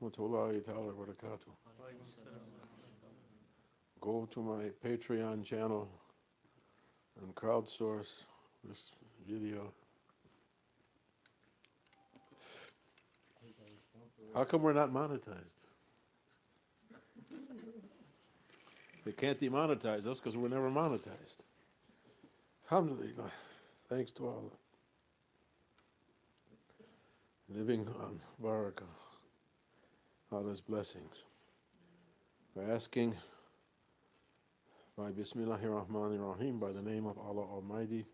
rahmatullahi ta'ala wa barakatuh. Go to my Patreon channel and crowdsource this video. How come we're not monetized? They can't demonetize us because we're never monetized. Alhamdulillah. Thanks to Allah. Living on barakah, Allah's blessings. We're asking by Bismillahir Rahmanir Rahim, by the name of Allah Almighty,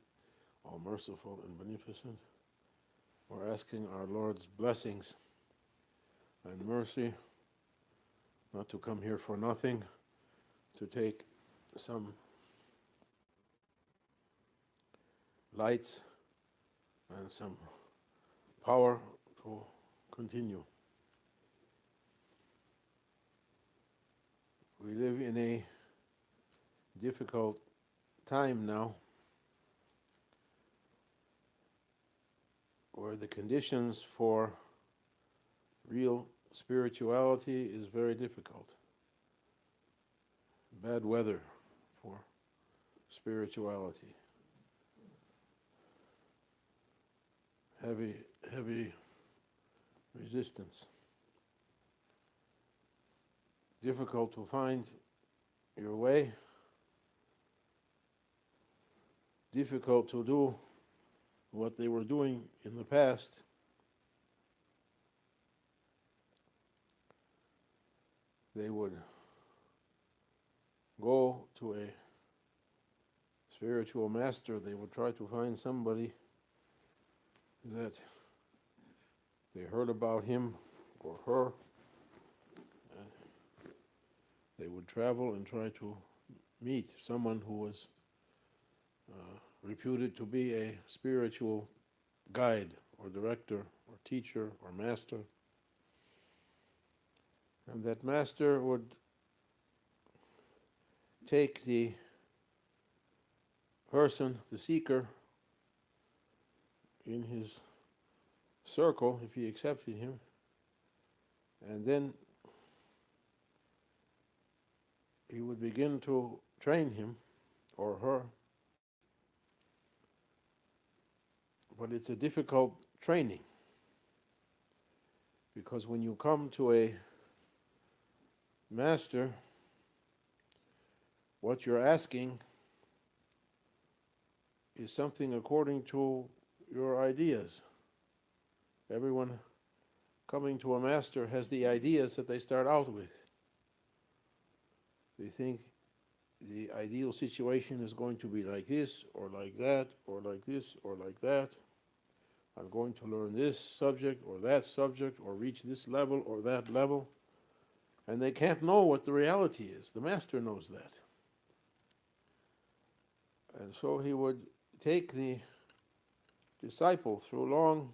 All Merciful and Beneficent. We're asking our Lord's blessings and mercy, not to come here for nothing, to take some lights and some power to continue. We live in a difficult time now where the conditions for real spirituality is very difficult. Bad weather for spirituality. Heavy resistance. Difficult to find your way. Difficult to do what they were doing in the past. They would go to a spiritual master, they would try to find somebody that they heard about him or her, and they would travel and try to meet someone who was reputed to be a spiritual guide or director or teacher or master. And that master would take the person, the seeker, in his circle, if he accepted him, and then he would begin to train him or her. But it's a difficult training, because when you come to a master, what you're asking is something according to your ideas. Everyone coming to a master has the ideas that they start out with. They think the ideal situation is going to be like this, or like that, or like this, or like that. I'm going to learn this subject, or that subject, or reach this level, or that level. And they can't know what the reality is. The master knows that. And so he would take the disciple through long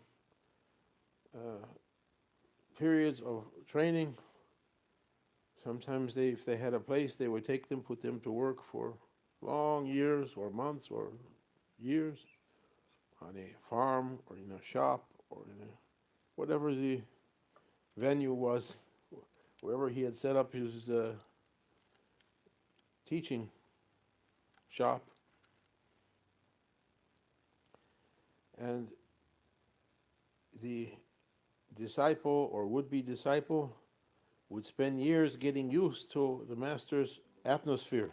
periods of training. Sometimes if they had a place, they would take them, put them to work for long years or months or years on a farm or in a shop or in whatever the venue was, wherever he had set up his teaching shop. And the disciple or would-be disciple would spend years getting used to the master's atmosphere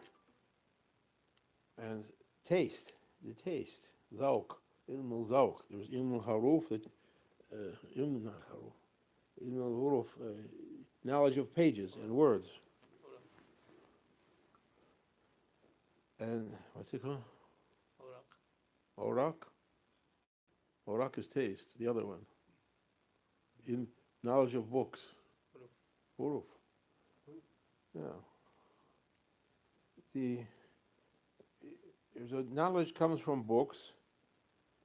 and taste, the taste, zawq, ilm al-zawq. There's ilm al-haruf, ilm al-huruf, knowledge of pages and words. And what's it called? Awraq. Awraq is taste, the other one. In knowledge of books. Huruf. Yeah. The knowledge comes from books.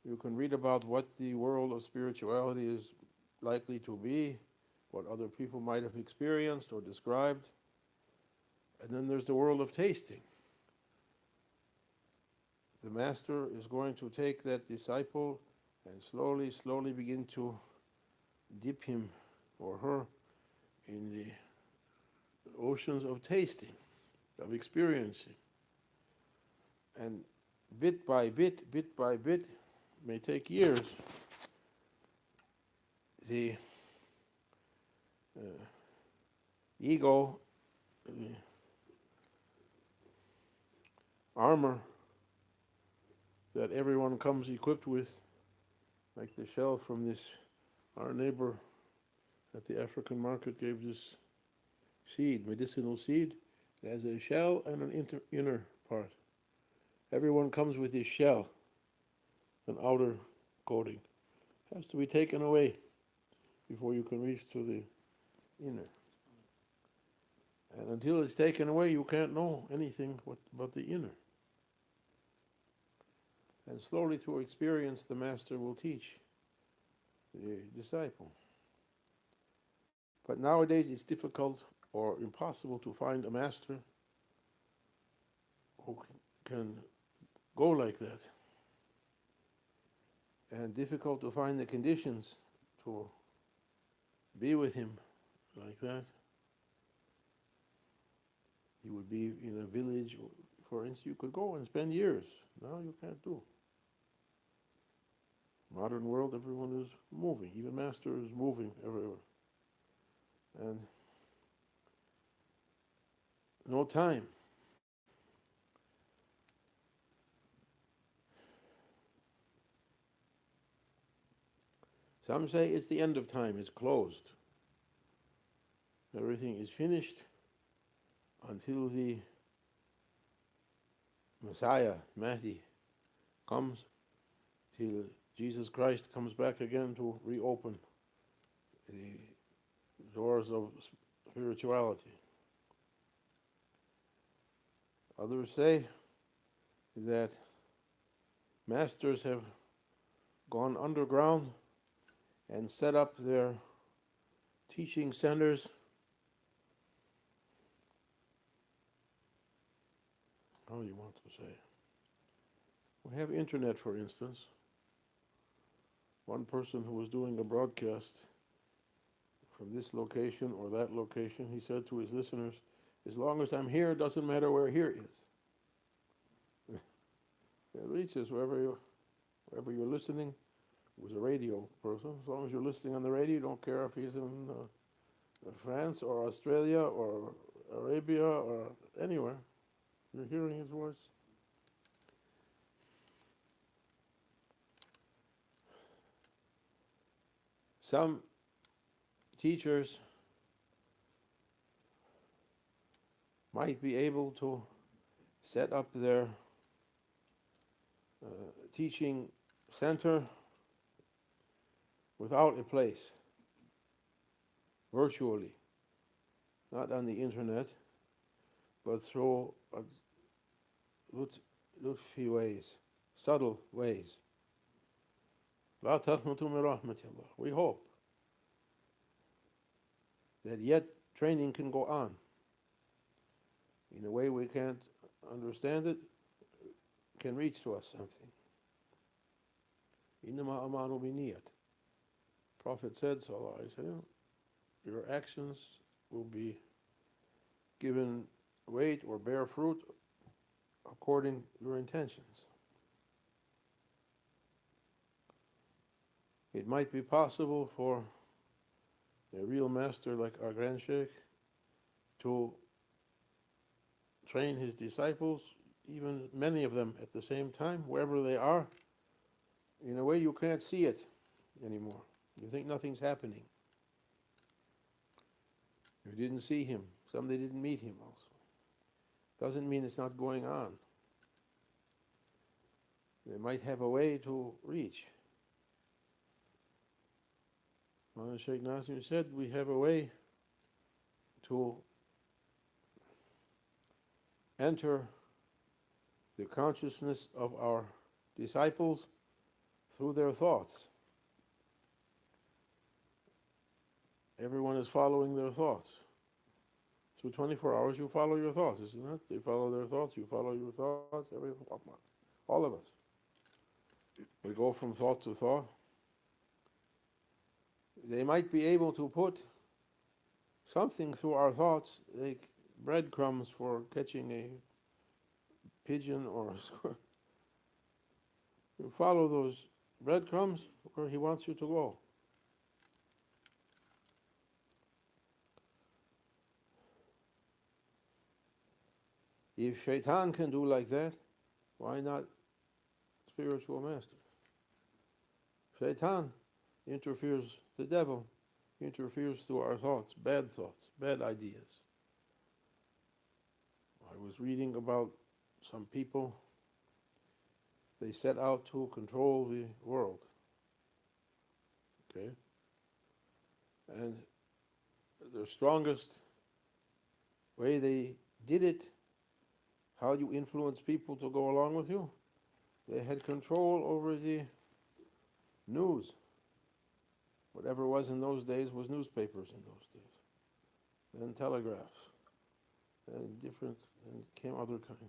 You can read about what the world of spirituality is likely to be, what other people might have experienced or described. And then there's the world of tasting. The master is going to take that disciple and slowly begin to dip him or her in the oceans of tasting, of experiencing. And bit by bit, may take years, the ego, the armor that everyone comes equipped with, like the shell from this, our neighbor at the African market gave this seed, medicinal seed. It has a shell and an inner part. Everyone comes with this shell, an outer coating. It has to be taken away before you can reach to the inner. And until it's taken away, you can't know anything about the inner. And slowly through experience, the master will teach the disciple. But nowadays it's difficult or impossible to find a master who can go like that. And difficult to find the conditions to be with him like that. He would be in a village, for instance, you could go and spend years. Now you can't do. Modern world, everyone is moving. Even master is moving everywhere. And no time. Some say it's the end of time, it's closed. Everything is finished until the Messiah, Mahdi, comes, till Jesus Christ comes back again to reopen the doors of spirituality. Others say that masters have gone underground and set up their teaching centers how do you want to say? We have internet, for instance. One person who was doing a broadcast from this location or that location, he said to his listeners, as long as I'm here, it doesn't matter where here is. It reaches wherever you're listening. He was a radio person. As long as you're listening on the radio, you don't care if he's in France or Australia or Arabia or anywhere. You're hearing his voice. Some teachers might be able to set up their teaching center without a place, virtually, not on the internet, but through lutfi ways, subtle ways. لا تقنطوا من رحمة الله. We hope that yet training can go on in a way we can't understand it, can reach to us something. إنما أعمال بالنيات. Prophet said, sallallahu alaihi wasallam, your actions will be given weight or bear fruit according to your intentions. It might be possible for a real master like our Grand Sheikh to train his disciples, even many of them at the same time, wherever they are, in a way you can't see it anymore. You think nothing's happening. You didn't see him. Some they didn't meet him also. Doesn't mean it's not going on. They might have a way to reach. Shaykh Nassim said we have a way to enter the consciousness of our disciples through their thoughts. Everyone is following their thoughts. Through 24 hours you follow your thoughts, isn't it? They follow their thoughts, you follow your thoughts, all of us. We go from thought to thought. They might be able to put something through our thoughts, like breadcrumbs for catching a pigeon or a squirrel. You follow those breadcrumbs where he wants you to go. If shaitan can do like that, why not spiritual master? Shaitan interferes, the devil interferes through our thoughts, bad ideas. I was reading about some people, they set out to control the world. Okay? And the strongest way they did it, how you influence people to go along with you, they had control over the news. Whatever was in those days was newspapers in those days. Then telegraphs. And different, and came other kinds.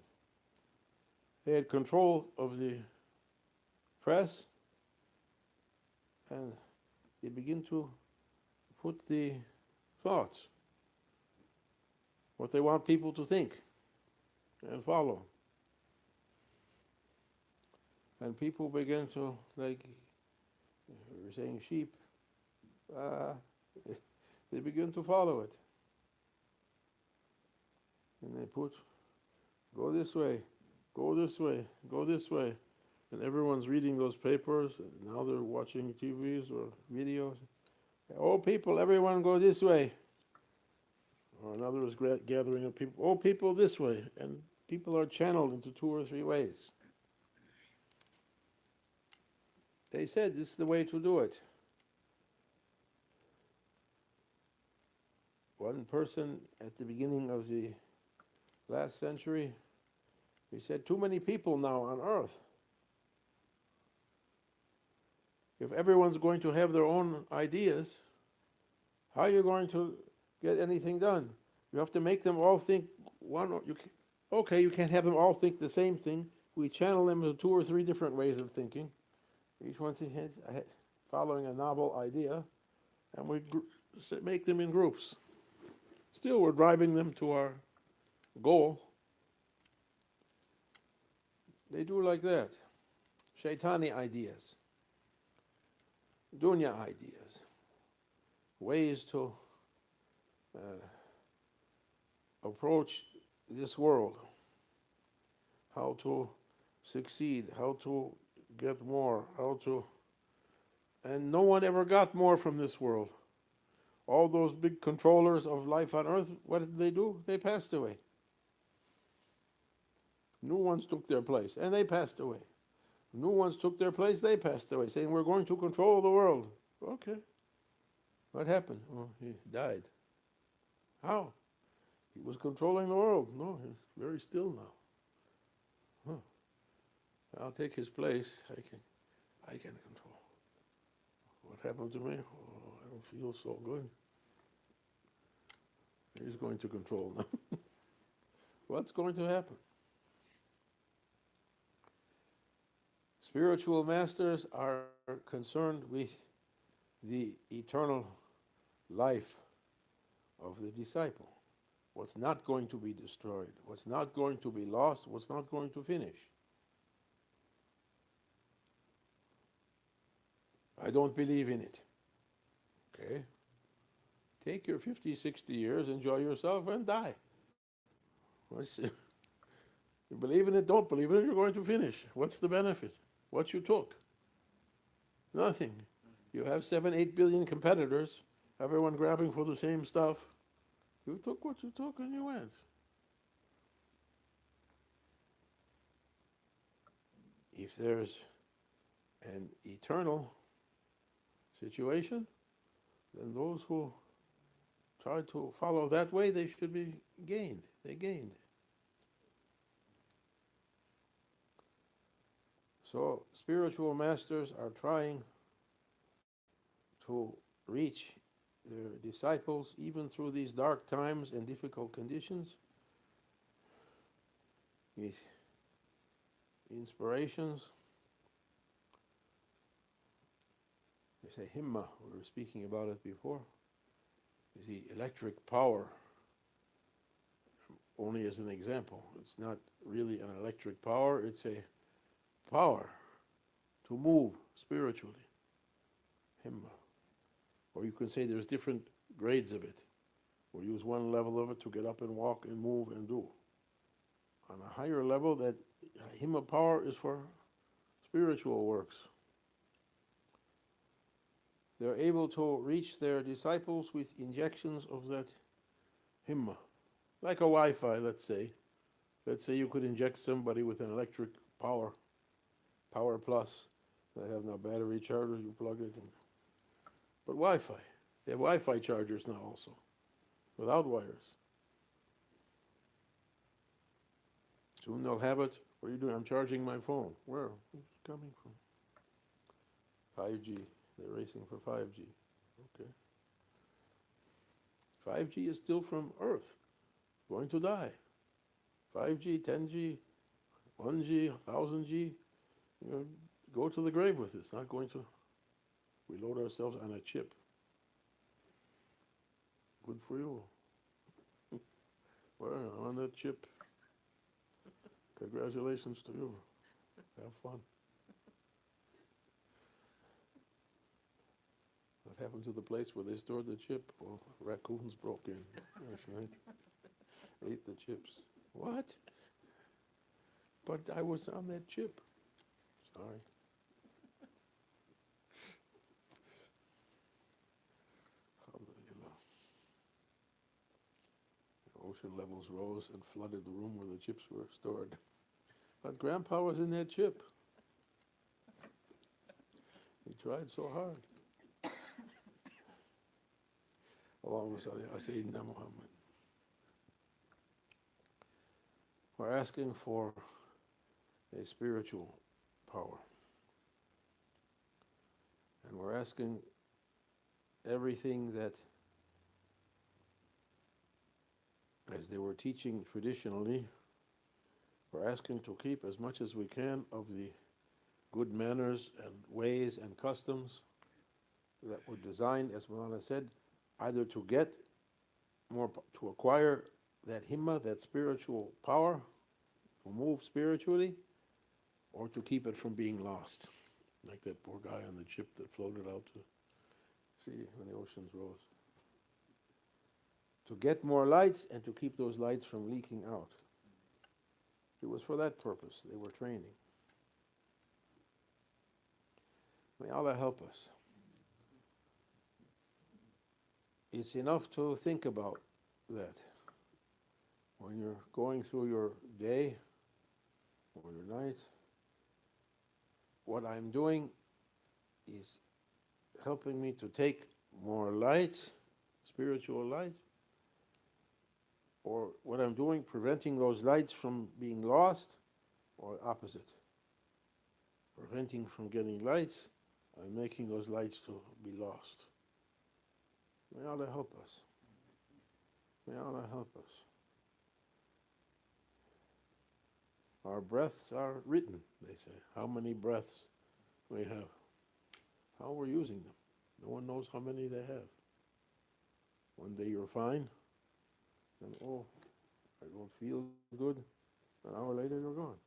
They had control of the press, and they begin to put the thoughts, what they want people to think and follow. And people begin to, like we were saying, sheep, they begin to follow it. And they put, go this way, go this way, go this way. And everyone's reading those papers, and now they're watching TVs or videos. Oh, people, everyone go this way. Or another is gathering of people. Oh, people, this way. And people are channeled into 2 or 3 ways. They said this is the way to do it. One person at the beginning of the last century, he said, too many people now on earth. If everyone's going to have their own ideas, how are you going to get anything done? You have to make them all think one. You can't have them all think the same thing. We channel them to 2 or 3 different ways of thinking. Each one following a novel idea, and we make them in groups. Still, we're driving them to our goal. They do like that. Shaitani ideas. Dunya ideas. Ways to approach this world. How to succeed. How to get more. And no one ever got more from this world. All those big controllers of life on earth, what did they do? They passed away. New ones took their place, and they passed away. New ones took their place, they passed away, saying, we're going to control the world. Okay. What happened? Oh, he died. How? He was controlling the world. No, he's very still now. Huh. I'll take his place. I can control. What happened to me? Oh, I don't feel so good. He's going to control now. What's going to happen? Spiritual masters are concerned with the eternal life of the disciple. What's not going to be destroyed, what's not going to be lost, what's not going to finish. I don't believe in it. Okay? Take your 50, 60 years, enjoy yourself, and die. You believe in it, don't believe in it, you're going to finish. What's the benefit? What you took? Nothing. You have 7, 8 billion competitors, everyone grabbing for the same stuff. You took what you took and you went. If there's an eternal situation, then those who try to follow that way, they should be gained. They gained. So spiritual masters are trying to reach their disciples even through these dark times and difficult conditions with inspirations. They say himma, we were speaking about it before. The electric power, only as an example, it's not really an electric power, it's a power to move spiritually, himma. Or you can say there's different grades of it. We'll use one level of it to get up and walk and move and do. On a higher level, that himma power is for spiritual works. They're able to reach their disciples with injections of that himma. Like a Wi-Fi, let's say. Let's say you could inject somebody with an electric power plus. They have now battery chargers, you plug it in. But Wi-Fi, they have Wi-Fi chargers now also, without wires. Soon they'll have it. What are you doing? I'm charging my phone. Where? Who's coming from? 5G. They're racing for 5G. Okay. 5G is still from Earth, going to die. 5G, 10G, 1G, 1000G, go to the grave with it. It's not going to. We load ourselves on a chip. Good for you. Well, on that chip. Congratulations to you. Have fun. What happened to the place where they stored the chip? Well, raccoons broke in last night. Ate the chips. What? But I was on that chip. Sorry. Alhamdulillah. The ocean levels rose and flooded the room where the chips were stored. But Grandpa was in that chip. He tried so hard. Allahumma salli ala Sayyidina Muhammad. We're asking for a spiritual power. And we're asking everything that, as they were teaching traditionally, we're asking to keep as much as we can of the good manners and ways and customs that were designed, as Malana said, either to get more, to acquire that himma, that spiritual power, to move spiritually, or to keep it from being lost. Like that poor guy on the ship that floated out to sea when the oceans rose. To get more lights and to keep those lights from leaking out. It was for that purpose they were training. May Allah help us. It's enough to think about that. When you're going through your day or your night, what I'm doing is helping me to take more light, spiritual light, or what I'm doing preventing those lights from being lost, or opposite. Preventing from getting lights and making those lights to be lost. May Allah help us. May Allah help us. Our breaths are written, they say. How many breaths we have. How we're using them. No one knows how many they have. One day you're fine, and I don't feel good. An hour later you're gone.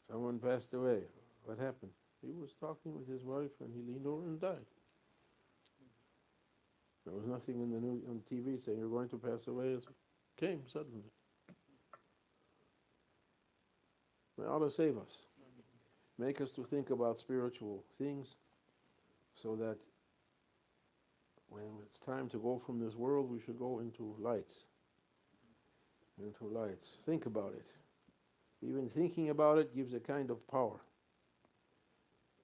Someone passed away. What happened? He was talking with his wife and he leaned over and died. There was nothing in the news on TV saying you're going to pass away. It came suddenly. May Allah save us. Make us to think about spiritual things so that when it's time to go from this world, we should go into lights. Into lights. Think about it. Even thinking about it gives a kind of power.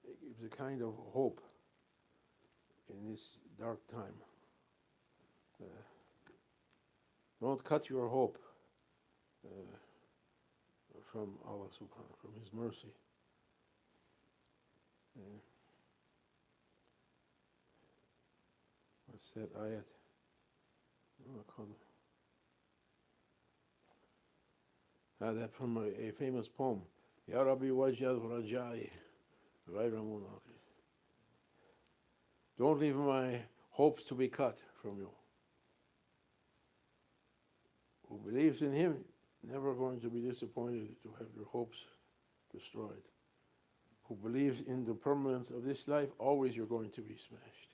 It gives a kind of hope in this dark time. Don't cut your hope from Allah subhanahu, from His mercy. What's that ayat? That from a famous poem. Ya Rabbi wajal rajai ghayra munaqi. Don't leave my hopes to be cut from you. Who believes in Him, never going to be disappointed to have your hopes destroyed. Who believes in the permanence of this life, always you're going to be smashed.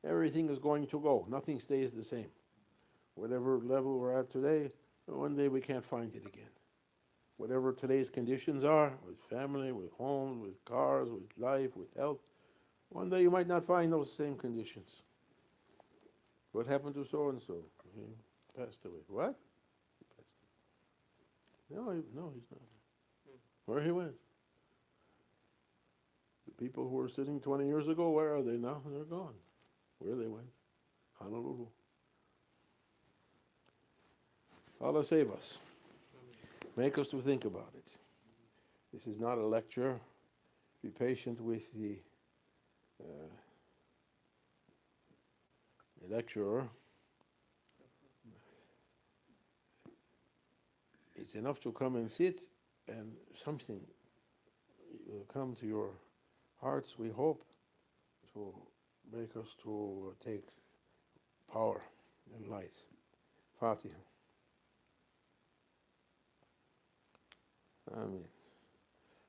Everything is going to go. Nothing stays the same. Whatever level we're at today, one day we can't find it again. Whatever today's conditions are, with family, with homes, with cars, with life, with health, one day you might not find those same conditions. What happened to so-and-so? He passed away. What? He passed away. No, he's not. Where he went? The people who were sitting 20 years ago, where are they now? They're gone. Where they went? Honolulu. Allah save us. Make us to think about it. This is not a lecture. Be patient with the lecturer. It's enough to come and sit, and something will come to your hearts, we hope, to make us to take power and light. Fatiha. Ameen.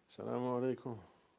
Assalamu alaikum.